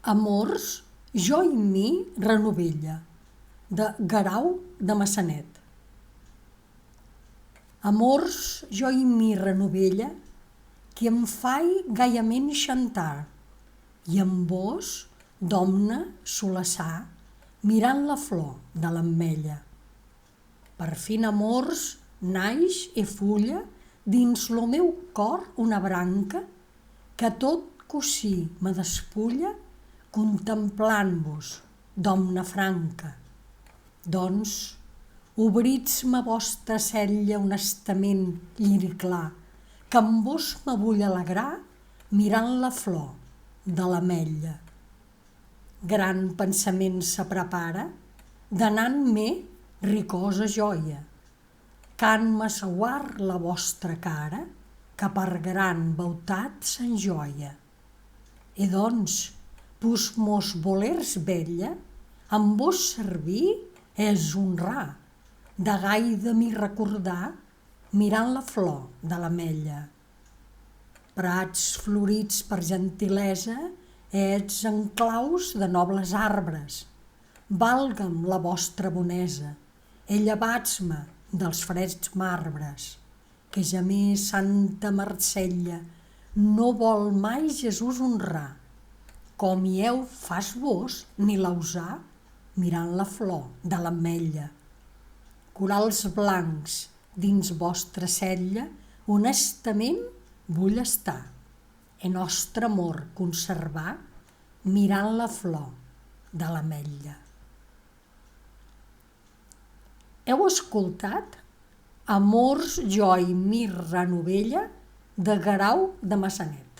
Amors, jo i mi renovella, de Guerau de Maçanet. Amors, jo i mi renovella, qui em fai gaiament xantar, i amb vos, domne, solaçar, mirant la flor de l'ametlla. Per fin, amors, naix e fulla dins lo meu cor una branca que tot cosí me despulla contemplant-vos, domna franca. Doncs, obritz-me vostra cella honestament lliri clar, que amb vos me vull alegrar mirant la flor de l'ametlla. Gran pensament se prepara, donant-me ricosa joia. Can-me sauar la vostra cara, que per gran beutat s'enjoia. E doncs, pus mos volers bella, amb vos servir és honrar, de gaida m'hi recordar, mirant la flor de l'ametlla. Prats florits per gentilesa, ets enclaus de nobles arbres. Valga'm la vostra bonesa, e llevats-me dels freds marbres, que jamé Santa Marcella no vol mai Jesús honrar, com hi heu fas vos ni l'ausar, mirant la flor de l'ametlla. Corals blancs dins vostra cella, honestament vull estar, e nostre amor conservar, mirant la flor de l'ametlla. Heu escoltat Amors, jo i mi renovella, de Guerau de Maçanet.